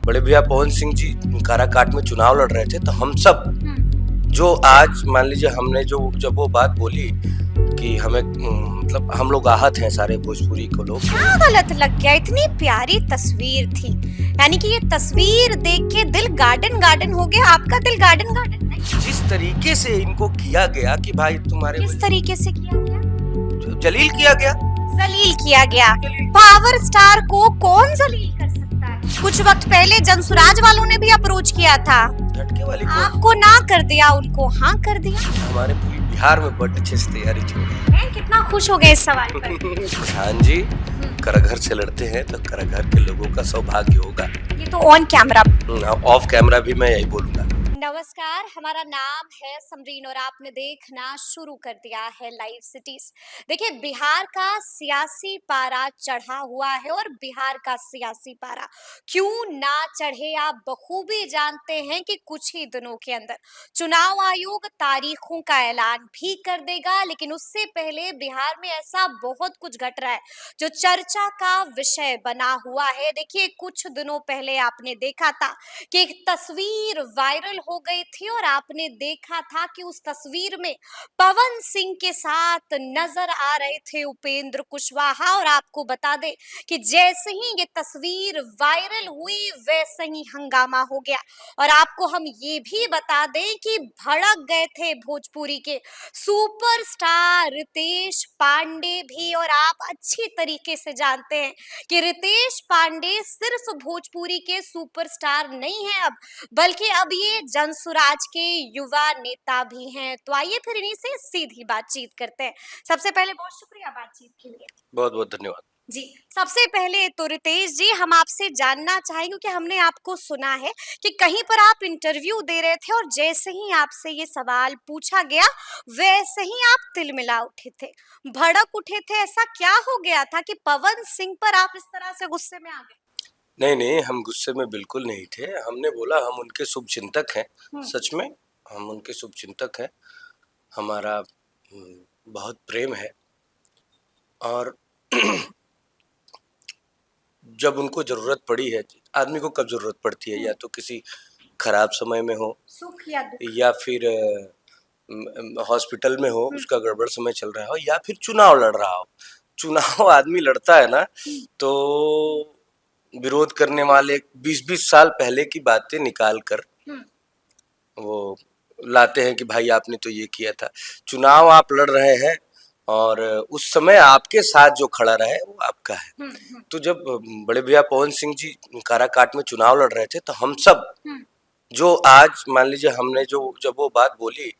बड़े भैया पवन सिंह जी काराकाट में चुनाव लड़ रहे थे तो हम सब जो आज मान लीजिए हमने जो जब वो बात बोली कि हमें मतलब हम लोग आहत हैं सारे भोजपुरी को लोग। क्या गलत लग गया? इतनी प्यारी तस्वीर थी, यानी कि ये तस्वीर देख के दिल गार्डन गार्डन हो गया। आपका दिल गार्डन गार्डन नहीं? जिस तरीके से इनको किया गया कि भाई तुम्हारे किस तरीके से किया गया? जलील किया गया, जलील किया गया। पावर स्टार को कौन जलील कर सकता है? कुछ वक्त पहले जनसुराज वालों ने भी अप्रोच किया था, झटके वाली को आपको ना कर दिया, उनको हाँ कर दिया। हमारे पूरी बिहार में बड़ी अच्छे से तैयारी थी। मैं कितना खुश हो गए इस सवाल पर। हाँ जी, कराघर से लड़ते हैं तो कराघर के लोगों का सौभाग्य होगा। ये तो ऑन कैमरा। ऑफ कैमरा भी मैं यही बोलूंगा। नमस्कार, हमारा नाम है समरीन और आपने देखना शुरू कर दिया है लाइव सिटीज। देखिए, बिहार का सियासी पारा चढ़ा हुआ है और बिहार का सियासी पारा क्यों ना चढ़े आप बखूबी जानते हैं कि कुछ ही दिनों के अंदर चुनाव आयोग तारीखों का ऐलान भी कर देगा। लेकिन उससे पहले बिहार में ऐसा बहुत कुछ घट रहा है जो चर्चा का विषय बना हुआ है। देखिए, कुछ दिनों पहले आपने देखा था कि एक तस्वीर वायरल हो गई थी और आपने देखा था कि उस तस्वीर में पवन सिंह के साथ नजर आ रहे थे उपेंद्र कुशवाहा। और आपको बता दें कि जैसे ही ये तस्वीर वायरल हुई वैसे ही हंगामा हो गया। और आपको हम ये भी बता दें कि भड़क गए थे भोजपुरी के सुपरस्टार रितेश पांडे भी। और आप अच्छी तरीके से जानते हैं कि रितेश पांडे सिर्फ भोजपुरी के सुपरस्टार नहीं है अब, बल्कि अब ये जनसुराज के युवा नेता भी हैं। तो आइए फिर इन्हीं से सीधी बातचीत करते हैं। सबसे पहले बहुत शुक्रिया बातचीत के लिए। बहुत बहुत धन्यवाद जी, सबसे पहले तो रितेश जी, हम आपसे जानना चाहेंगे क्योंकि हमने आपको सुना है कि कहीं पर आप इंटरव्यू दे रहे थे और जैसे ही आपसे ये सवाल पूछा गया वैसे ही आप तिलमिला उठे थे, भड़क उठे थे। ऐसा क्या हो गया था कि पवन सिंह पर आप इस तरह से गुस्से में आ गए? नहीं नहीं, हम गुस्से में बिल्कुल नहीं थे। हमने बोला हम उनके शुभचिंतक हैं। सच में हम उनके शुभचिंतक हैं। हमारा बहुत प्रेम है और जब उनको जरूरत पड़ी है, आदमी को कब जरूरत पड़ती है, या तो किसी खराब समय में हो, सुख या दुख, या फिर हॉस्पिटल में हो, उसका गड़बड़ समय चल रहा हो, या फिर चुनाव लड़ रहा हो। चुनाव आदमी लड़ता है ना, तो विरोध करने वाले 20-20 साल पहले की बातें निकाल कर वो लाते हैं कि भाई आपने तो ये किया था। चुनाव आप लड़ रहे हैं और उस समय आपके साथ जो खड़ा रहे वो आपका है। तो जब बड़े भैया पवन सिंह जी काराकाट में चुनाव लड़ रहे थे तो हम सब जो आज मान लीजिए हमने जो जब वो बात बोली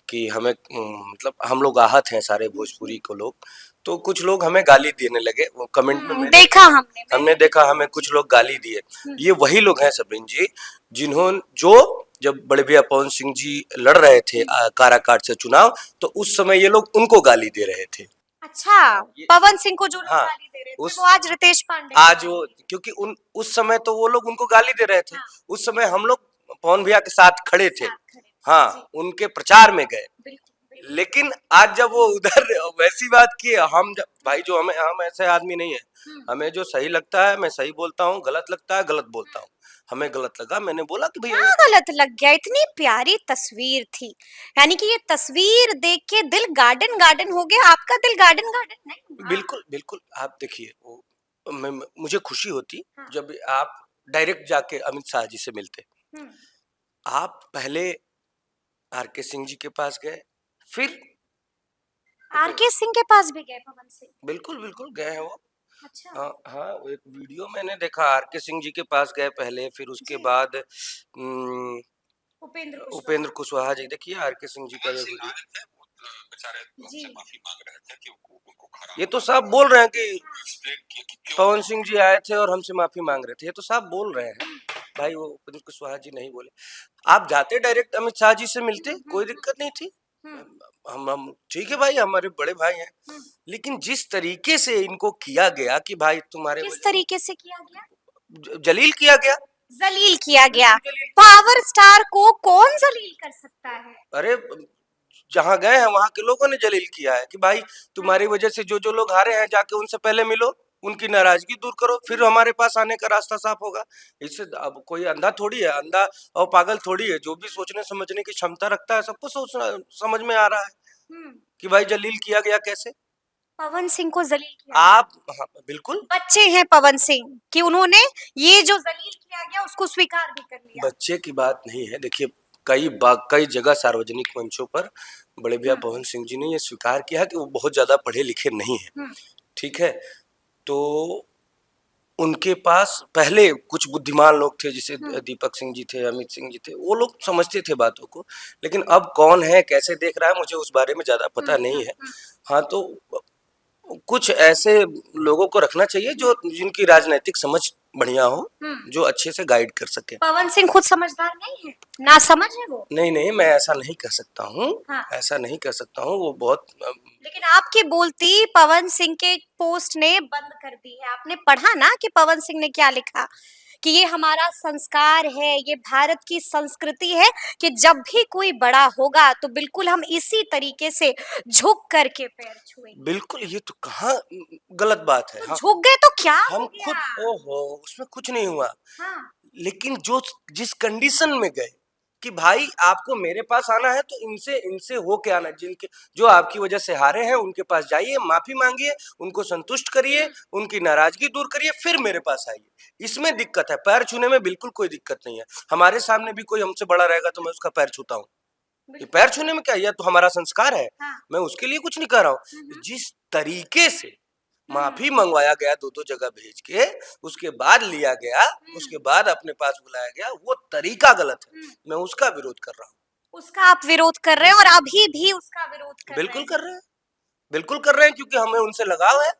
कि हमें मतलब हम लोग आहत हैं सारे भोजपुरी को लोग, तो कुछ लोग हमें गाली देने लगे। वो कमेंट में देखा हमने देखा, हमें कुछ लोग गाली दिए। ये वही लोग हैं सबरीन जी जिन्होंने जो जब बड़े भैया पवन सिंह जी लड़ रहे थे काराकाट से चुनाव, तो उस समय ये लोग उनको गाली दे रहे थे। अच्छा, पवन सिंह को जो लोग हाँ, गाली दे रहे थे वो आज रितेश पांडे आज वो, क्योंकि उस समय तो वो लोग उनको गाली दे रहे थे। उस समय हम लोग पवन भैया के साथ खड़े थे। हाँ, उनके प्रचार में गए। लेकिन आज जब वो उधर वैसी बात की, हम जब भाई जो हम ऐसे आदमी नहीं है। हमें जो सही लगता है मैं सही बोलता हूँ, गलत लगता है गलत बोलता हूँ। हमें गलत लगा, मैंने बोला कि भैया क्या गलत लग गया? इतनी प्यारी तस्वीर थी, यानी कि ये तस्वीर देख के दिल गार्डन गार्डन हो गया। आपका दिल गार्डन गार्डन नहीं? बिल्कुल बिल्कुल। आप देखिए, मुझे खुशी होती जब आप डायरेक्ट जाके अमित शाह जी से मिलते। आप पहले आर.के. सिंह जी के पास गए, फिर आर.के. सिंह के पास भी गए पवन सिंह? बिल्कुल बिल्कुल गए हैं वो। अच्छा। हाँ, वो एक वीडियो मैंने देखा, आर.के. सिंह जी के पास गए पहले, फिर उसके बाद उपेंद्र कुशवाहा जी। देखिए आर.के. सिंह जी का ये वीडियो, ये तो साफ बोल रहे हैं कि पवन सिंह जी आए थे और हमसे माफी मांग रहे थे। ये तो साफ बोल रहे हैं भाई, वो उपेंद्र कुशवाहा जी नहीं बोले। आप जाते डायरेक्ट अमित शाह जी से मिलते, कोई दिक्कत नहीं थी। हम ठीक है भाई, हमारे बड़े भाई हैं। लेकिन जिस तरीके से इनको किया गया कि भाई तुम्हारे, किस तरीके से किया गया? जलील किया गया, जलील किया गया। पावर स्टार को कौन जलील कर सकता है? अरे जहाँ गए हैं वहां के लोगों ने जलील किया है कि भाई तुम्हारी वजह से जो जो लोग हारे हैं जाके उनसे पहले मिलो। उनकी नाराजगी दूर करो, फिर हमारे पास आने का रास्ता साफ होगा। इससे अब कोई अंधा थोड़ी है, अंधा और पागल थोड़ी है, जो भी सोचने समझने की क्षमता रखता है सबको सोचना समझ में आ रहा है हम्म। कि भाई जलील किया गया कैसे। पवन सिंह को जलील किया गया। आप हाँ, बिल्कुल बच्चे हैं पवन सिंह कि उन्होंने ये जो जलील किया गया उसको स्वीकार भी कर लिया। बच्चे की बात नहीं है। देखिए कई जगह सार्वजनिक मंचों पर बड़े भैया पवन सिंह जी ने ये स्वीकार किया कि वो बहुत ज्यादा पढ़े लिखे नहीं है। हम्म। ठीक है, तो उनके पास पहले कुछ बुद्धिमान लोग थे, जैसे दीपक सिंह जी थे, अमित सिंह जी थे, वो लोग समझते थे बातों को। लेकिन अब कौन है कैसे देख रहा है मुझे उस बारे में ज्यादा पता नहीं है। हाँ, तो कुछ ऐसे लोगों को रखना चाहिए जो जिनकी राजनीतिक समझ बढ़िया हो, जो अच्छे से गाइड कर सके। पवन सिंह खुद समझदार नहीं है, ना समझ है वो। नहीं मैं ऐसा नहीं कह सकता हूँ। हाँ। ऐसा नहीं कह सकता हूँ, वो बहुत लेकिन आपकी बोलती पवन सिंह के पोस्ट ने बंद कर दी है। आपने पढ़ा ना कि पवन सिंह ने क्या लिखा कि ये हमारा संस्कार है, ये भारत की संस्कृति है कि जब भी कोई बड़ा होगा तो बिल्कुल हम इसी तरीके से झुक करके पैर छुएंगे। बिल्कुल, ये तो कहाँ गलत बात है। तो हाँ, झुक गए तो क्या हम हो खुद गया? ओहो उसमें कुछ नहीं हुआ। हाँ। लेकिन जो जिस कंडीशन में गए कि भाई आपको मेरे पास आना है तो इनसे इनसे हो के आना, जिनके जो आपकी वजह से हारे हैं उनके पास जाइए, माफी मांगिए, उनको संतुष्ट करिए, उनकी नाराजगी दूर करिए, फिर मेरे पास आइए। इसमें दिक्कत है, पैर छूने में बिल्कुल कोई दिक्कत नहीं है। हमारे सामने भी कोई हमसे बड़ा रहेगा तो मैं उसका पैर छूता हूँ। ये पैर छूने में क्या, यह तो हमारा संस्कार है। हाँ। मैं उसके लिए कुछ नहीं कह रहा हूँ। जिस तरीके से माफी मंगवाया गया, दो जगह भेज के, उसके बाद लिया गया, उसके बाद अपने पास बुलाया गया, वो तरीका गलत है। मैं उसका विरोध कर रहा हूँ। उसका आप विरोध कर रहे हैं और अभी भी उसका विरोध कर बिल्कुल रहे हैं। कर रहे हैं, बिल्कुल कर रहे हैं, क्योंकि हमें उनसे लगाव है।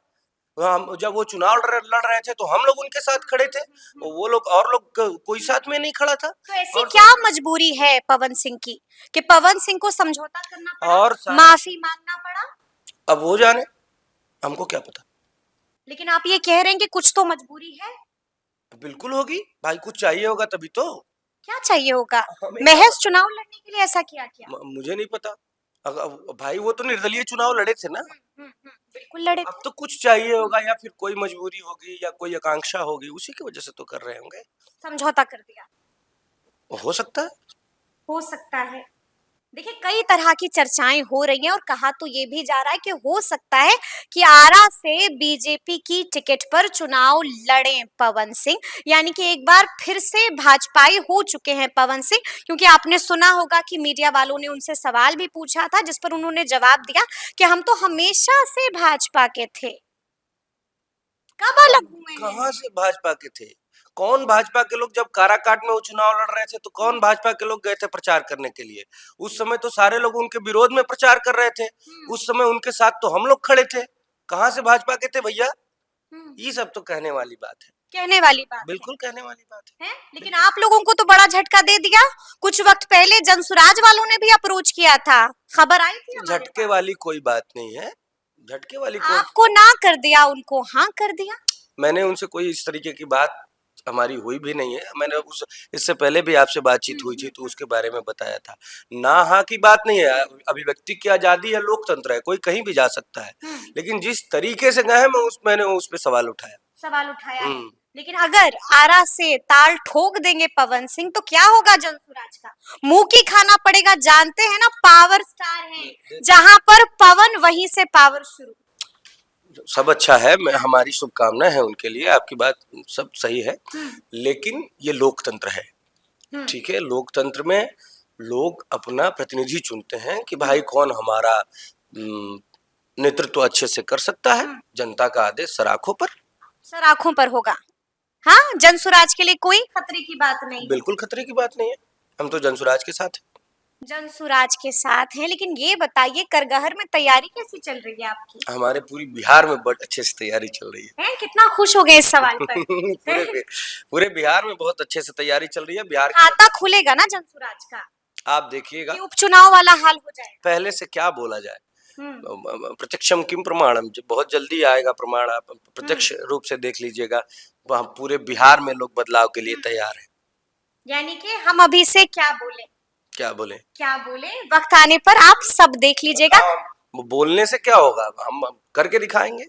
हम जब वो चुनाव लड़ रहे थे तो हम लोग उनके साथ खड़े थे, वो लोग और लोग कोई साथ में नहीं खड़ा था। तो ऐसी और क्या मजबूरी है पवन सिंह की कि पवन सिंह को समझौता करना पड़ा, और माफी मांगना पड़ा? अब वो जाने, हमको क्या पता। लेकिन आप ये कह रहे हैं कि कुछ तो मजबूरी है। बिल्कुल होगी भाई, कुछ चाहिए होगा तभी तो। क्या चाहिए होगा? हमें महज चुनाव लड़ने के लिए ऐसा किया? मुझे नहीं पता। भाई वो तो निर्दलीय चुनाव लड़े थे ना। बिल्कुल लड़े अब थे। तो कुछ चाहिए होगा, या फिर कोई मजबूरी होगी, या कोई आकांक्षा होगी, उसी की वजह से तो कर रहे होंगे। समझौता कर दिया। हो सकता है। हो सकता है। देखिए कई तरह की चर्चाएं हो रही हैं और कहा तो ये भी जा रहा है कि हो सकता है कि आरा से बीजेपी की टिकट पर चुनाव लड़ें पवन सिंह, यानी कि एक बार फिर से भाजपाई हो चुके हैं पवन सिंह। क्योंकि आपने सुना होगा कि मीडिया वालों ने उनसे सवाल भी पूछा था जिस पर उन्होंने जवाब दिया कि हम तो हमेशा से भाजपा के थे। कब अलग हुए हैं? कहाँ से भाजपा के थे? कौन भाजपा के लोग, जब काराकाट में वो चुनाव लड़ रहे थे तो कौन भाजपा के लोग गए थे प्रचार करने के लिए? उस समय तो सारे लोग उनके विरोध में प्रचार कर रहे थे। उस समय उनके साथ तो हम लोग खड़े थे। कहाँ से भाजपा के थे भैया? ये सब तो कहने वाली बात है। कहने वाली बात बिल्कुल कहने वाली बात है। लेकिन आप लोगों को तो बड़ा झटका दे दिया। कुछ वक्त पहले जनसुराज वालों ने भी अप्रोच किया था, खबर आई थी है। हमारे झटके पास। वाली कोई बात नहीं है। झटके वाली कोई, आपको ना कर दिया, उनको हाँ कर दिया। मैंने उनसे कोई इस तरीके की बात हमारी हुई भी नहीं है। मैंने उस इससे पहले भी आपसे बातचीत हुई थी तो उसके बारे में बताया था। ना हाँ की बात नहीं है। अभिव्यक्ति की आजादी है, लोकतंत्र है, कोई कहीं भी जा सकता है। लेकिन जिस तरीके से गए हैं मैंने उस पर सवाल उठाया। सवाल उठाया है। लेकिन अगर आरा से ताल ठोक देंगे पवन सिंह तो क्या होगा जनसुराज का? मुंह की खाना पड़ेगा। जानते हैं ना, पावर स्टार है, जहां पर पवन वहीं से पावर शुरू। सब अच्छा है, मैं हमारी शुभकामनाएं है उनके लिए, आपकी बात सब सही है। लेकिन ये लोकतंत्र है। ठीक है, लोकतंत्र में लोग अपना प्रतिनिधि चुनते हैं कि भाई कौन हमारा नेतृत्व अच्छे से कर सकता है। जनता का आदेश सर आंखों पर होगा। हाँ, जनसुराज के लिए कोई खतरे की बात नहीं। बिल्कुल खतरे की बात नहीं है। हम तो जनसुराज के साथ हैं। जनसुराज के साथ हैं। लेकिन ये बताइए करगहर में तैयारी कैसी चल रही है आपकी? हमारे पूरी बिहार में बहुत अच्छे से तैयारी चल रही है। कितना खुश हो गए इस सवाल पर? पूरे बिहार में बहुत अच्छे से तैयारी चल रही है। बिहार खाता खुलेगा ना जनसुराज का? आप देखिएगा, उपचुनाव वाला हाल हो जाएगा। पहले से क्या बोला जाए, प्रत्यक्षम किम प्रमाणम, बहुत जल्दी आएगा प्रमाण। आप प्रत्यक्ष रूप से देख लीजिएगा, वहाँ पूरे बिहार में लोग बदलाव के लिए तैयार हैं। यानी कि हम अभी से क्या बोले, वक्त आने पर आप सब देख लीजिएगा। बोलने से क्या होगा, हम करके दिखाएंगे।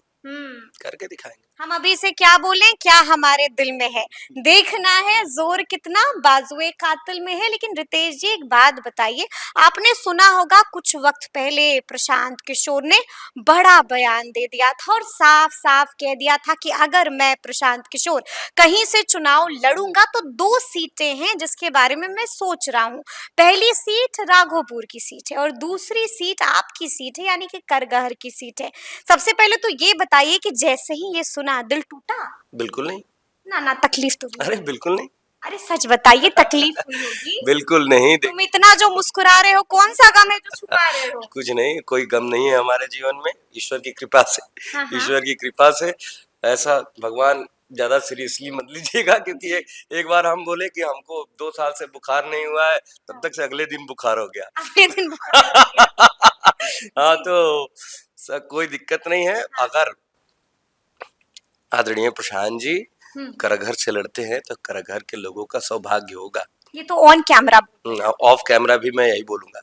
करके दिखाएंगे। हम अभी से क्या बोलें, क्या हमारे दिल में है, देखना है जोर कितना बाजुए कातिल में है। लेकिन रितेश जी एक बात बताइए, आपने सुना होगा कुछ वक्त पहले प्रशांत किशोर ने बड़ा बयान दे दिया था और साफ साफ कह दिया था कि अगर मैं प्रशांत किशोर कहीं से चुनाव लड़ूंगा तो 2 सीटें हैं जिसके बारे में मैं सोच रहा हूँ। पहली सीट राघोपुर की सीट है और दूसरी सीट आपकी सीट है, यानी कि करगहर की सीट है। सबसे पहले तो ये बताइए कि जैसे ही ये सुना दिल टूटा? बिल्कुल नहीं। ना तकलीफ तो हुई अरे होगी। बिल्कुल नहीं। अरे सच बताइए, तकलीफ हुई होगी। बिल्कुल नहीं। तुम इतना जो मुस्कुरा रहे हो, कौन सा गम है जो छुपा रहे हो? कुछ नहीं, कोई गम नहीं है हमारे जीवन में, ईश्वर की कृपा से। हाँ हाँ। ईश्वर की कृपा से ऐसा भगवान ज्यादा सीरियसली मत लीजिएगा, क्योंकि एक बार हम बोले कि हमको 2 साल से बुखार नहीं हुआ है, तब तक से अगले दिन बुखार हो गया। अगले दिन बुखार हो गया। हाँ, जी। तो कोई दिक्कत नहीं है। अगर आदरणीय प्रशांत जी हम्म, करघर से लड़ते हैं तो करघर के लोगों का सौभाग्य होगा। ये तो ऑन कैमरा बोल रहे ऑफ कैमरा भी मैं यही बोलूंगा।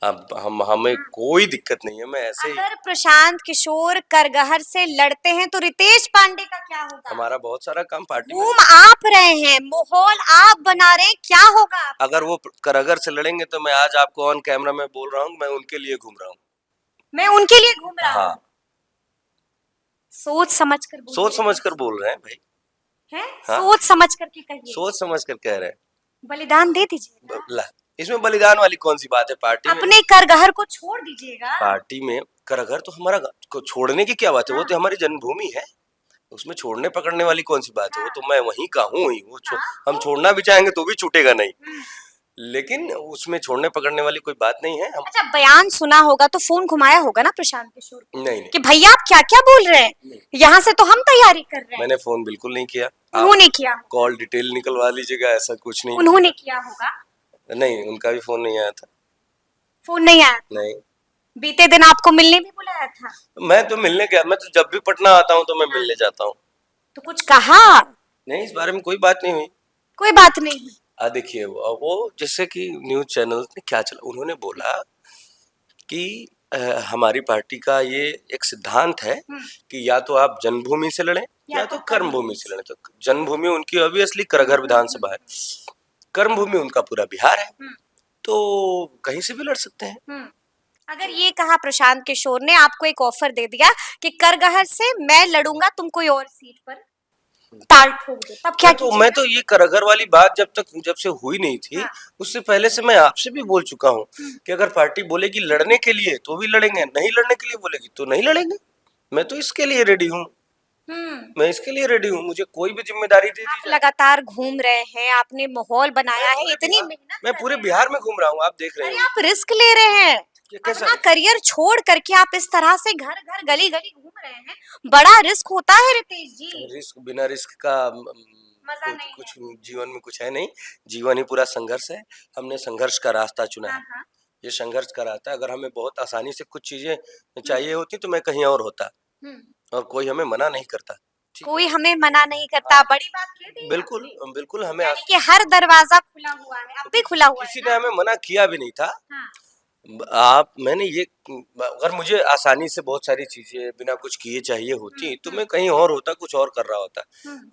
अब हमें हैं। कोई दिक्कत नहीं है, मैं ऐसे ही। अगर प्रशांत किशोर करगहर से लड़ते हैं तो रितेश पांडे का क्या होगा? हमारा बहुत सारा काम पार्टी में। घूम आप रहे हैं, माहौल आप बना रहे हैं, क्या होगा आपका? अगर वो करघर से लड़ेंगे तो मैं आज आपको ऑन कैमरा में बोल रहा हूँ, मैं उनके लिए घूम रहा हूँ। मैं उनके लिए घूम रहा हूँ। हाँ, सोच समझ कर बोलिए। सोच समझ कर बोल रहे हैं भाई। हैं? हाँ? सोच समझ कर के कहिए। सोच समझ कर कह रहे हैं। बलिदान दे दीजिएगा। ला, इसमें बलिदान वाली कौन सी बात है? पार्टी में, अपने करगहर को छोड़ दीजिएगा। पार्टी में करघर तो हमारा को छोड़ने की क्या बात है? वो हाँ। तो हमारी जन्मभूमि है, उसमें छोड़ने पकड़ने वाली कौन सी बात है? वो तो मैं वहीं का हूँ ही। हम छोड़ना भी चाहेंगे तो भी छूटेगा नहीं, लेकिन उसमें छोड़ने पकड़ने वाली कोई बात नहीं है। हम अच्छा, बयान सुना होगा तो फोन घुमाया होगा ना प्रशांत किशोर को नहीं कि भैया आप क्या क्या बोल रहे हैं, यहाँ से तो हम तैयारी कर रहे हैं। मैंने फोन बिल्कुल नहीं किया। उन्होंने किया, कॉल डिटेल निकलवा लीजिएगा, ऐसा कुछ नहीं। उन्होंने किया होगा। नहीं, उनका भी फोन नहीं आया था। फोन नहीं आया? नहीं, बीते दिन आपको मिलने भी बुलाया था? मैं तो मिलने गया, मैं तो जब भी पटना आता हूँ तो मैं मिलने जाता हूँ। तो कुछ कहा? नहीं, इस बारे में कोई बात नहीं हुई। कोई बात नहीं हुई। देखिए, वो जैसे कि न्यूज चैनल ने क्या चला, उन्होंने बोला कि हमारी पार्टी का ये एक सिद्धांत है कि या तो आप जन्मभूमि से लड़ें या तो कर्मभूमि से लड़ें। तो जन्मभूमि उनकी ऑब्वियसली करघर विधानसभा है, कर्मभूमि उनका पूरा बिहार है, तो कहीं से भी लड़ सकते हैं। अगर ये कहा प्रशांत किशोर ने, आपको एक ऑफर दे दिया कि करगहर से मैं लड़ूंगा, तुम कोई और सीट पर ताल ठोक दो, तब क्या मैं तो ये करघर वाली बात जब से हुई नहीं थी, हाँ। उससे पहले से मैं आपसे भी बोल चुका हूँ कि अगर पार्टी बोलेगी लड़ने के लिए तो भी लड़ेंगे, नहीं लड़ने के लिए बोलेगी तो नहीं लड़ेंगे। मैं तो इसके लिए रेडी हूँ, मैं इसके लिए रेडी हूँ। मुझे कोई भी जिम्मेदारी दे दी आप जाए। लगातार घूम रहे हैं, आपने माहौल बनाया है, इतनी मेहनत मैं कर पूरे रहे हैं। बिहार में घूम रहा हूँ, आप देख रहे अरे हैं। आप रिस्क ले रहे हैं, ये कैसा अपना करियर छोड़ करके आप इस तरह से घर घर गली गली घूम रहे हैं, बड़ा रिस्क होता है रितेश जी। रिस्क? बिना रिस्क का मजा नहीं कुछ जीवन में कुछ है नहीं। जीवन ही पूरा संघर्ष है। हमने संघर्ष का रास्ता चुना है। हाँ। ये संघर्ष का रास्ता है। अगर हमें बहुत आसानी से कुछ चीजें चाहिए होती तो मैं कहीं और होता, और कोई हमें मना नहीं करता। ठीक है? कोई हमें मना नहीं करता, बड़ी बात कह दी बिल्कुल बिल्कुल। हमें यानी कि हर दरवाजा खुला हुआ है, अब भी खुला हुआ है किसी ना? ने हमें मना किया भी नहीं था। हाँ। मैंने ये, अगर मुझे आसानी से बहुत सारी चीजें बिना कुछ किए चाहिए होती तो मैं कहीं और होता, कुछ और कर रहा होता।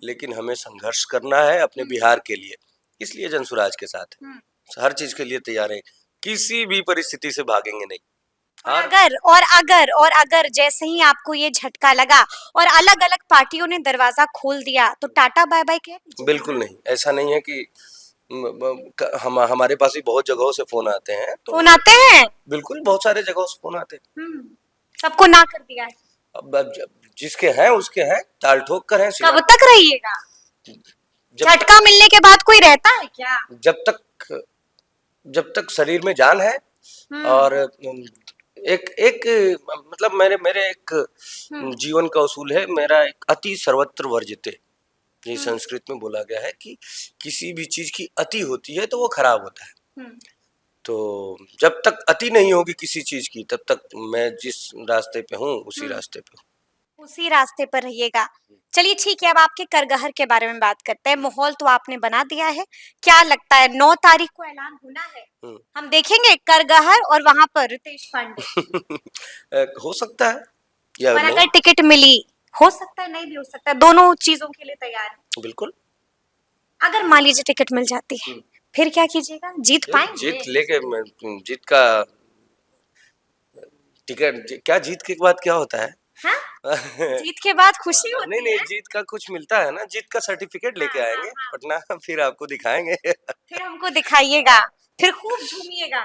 लेकिन हमें संघर्ष करना है अपने बिहार के लिए, इसलिए जनसुराज के साथ है। हर चीज के लिए तैयार है, किसी भी परिस्थिति से भागेंगे नहीं। और अगर जैसे ही आपको ये झटका लगा और अलग अलग पार्टियों ने दरवाजा खोल दिया तो टाटा बाय बाय कह दीजिए। बिल्कुल नहीं, ऐसा नहीं है कि हमारे पास भी बहुत जगहों से फोन आते हैं, तो फोन आते हैं? बिल्कुल बहुत सारे जगहों से फोन आते हैं। सबको ना कर दिया है? अब जिसके हैं उसके हैं, ताल ठोक कर हैं। कब तक रहिएगा? झटका मिलने के बाद कोई रहता है क्या? जब तक शरीर में जान है। और एक मतलब मेरे एक जीवन का उसूल है, मेरा एक अति सर्वत्र वर्जिते। ये संस्कृत में बोला गया है कि किसी भी चीज की अति होती है तो वो खराब होता है। तो जब तक अति नहीं होगी किसी चीज की, तब तक मैं जिस रास्ते पे हूँ उसी रास्ते पे हूँ। उसी रास्ते पर रहिएगा। चलिए ठीक है, अब आपके करगहर के बारे में बात करते हैं। माहौल तो आपने बना दिया है, क्या लगता है 9 तारीख को ऐलान होना है, हम देखेंगे करगहर और वहां पर रितेश पांडे? हो सकता है या और नहीं। अगर टिकट मिली हो सकता है, नहीं भी हो सकता है, दोनों चीजों के लिए तैयार है। बिल्कुल। अगर मान लीजिए टिकट मिल जाती है, हम्म। फिर क्या कीजिएगा? जीत पाएंगे? जीत लेके जीत का क्या जीत के बाद क्या होता है? हाँ, जीत के बाद खुशी नहीं होती नहीं, है। जीत का कुछ मिलता है ना, जीत का सर्टिफिकेट हाँ लेके हाँ आएंगे हाँ। पटना फिर आपको दिखाएंगे। फिर हमको दिखाइएगा, फिर खूब झूमिएगा।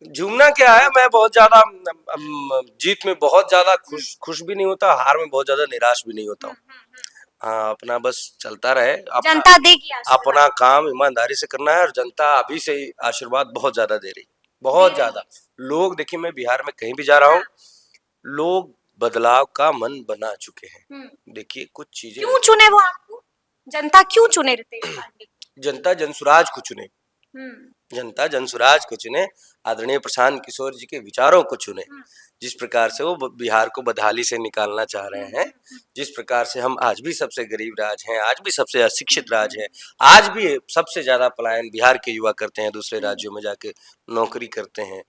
झूमना क्या है, मैं बहुत ज्यादा जीत में बहुत ज्यादा खुश खुश भी नहीं होता, हार में बहुत ज्यादा निराश भी नहीं होता हूँ। हाँ, अपना बस चलता रहे, अपना जनता देगी आशीर्वाद। अपना काम ईमानदारी से करना है, और जनता अभी से ही आशीर्वाद बहुत ज्यादा दे रही, दे बहुत रही ज्यादा। है। लोग देखिए, मैं बिहार में कहीं भी जा रहा हूँ, हाँ। लोग बदलाव का मन बना चुके हैं। हम्म। देखिए कुछ चीजें क्यों चुने वो आपको? जनता क्यों चुने रितेश पांडे को? जनता जनसुराज को चुने, हम्म। जनता जनसुराज को चुने, आदरणीय प्रशांत किशोर जी के विचारों को चुने। हम्म। जिस प्रकार से वो बिहार को बदहाली से निकालना चाह रहे हैं, जिस प्रकार से हम आज भी सबसे गरीब राज्य हैं, आज भी सबसे अशिक्षित राज्य है, आज भी सबसे ज्यादा पलायन बिहार के युवा करते हैं, दूसरे राज्यों में जाके नौकरी करते हैं,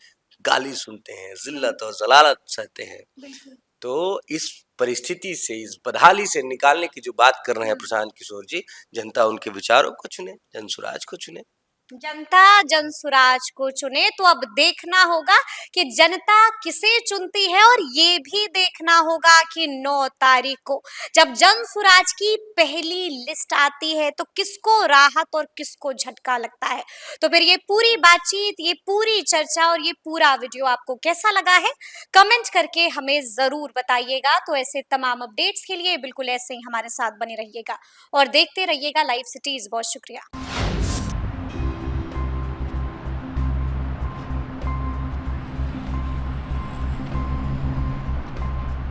गाली सुनते हैं, जिल्लत और जलालत सहते हैं। बिल्कुल। तो इस परिस्थिति से, इस बदहाली से निकालने की जो बात कर रहे हैं प्रशांत किशोर जी, जनता उनके विचारों को चुने, जनसुराज को चुने। जनता जनसुराज को चुने, तो अब देखना होगा कि जनता किसे चुनती है, और ये भी देखना होगा कि 9 तारीख को जब जनसुराज की पहली लिस्ट आती है तो किसको राहत और किसको झटका लगता है। तो फिर ये पूरी बातचीत, ये पूरी चर्चा और ये पूरा वीडियो आपको कैसा लगा है, कमेंट करके हमें जरूर बताइएगा। तो ऐसे तमाम अपडेट्स के लिए बिल्कुल ऐसे ही हमारे साथ बने रहिएगा और देखते रहिएगा लाइव सिटीज। बहुत शुक्रिया।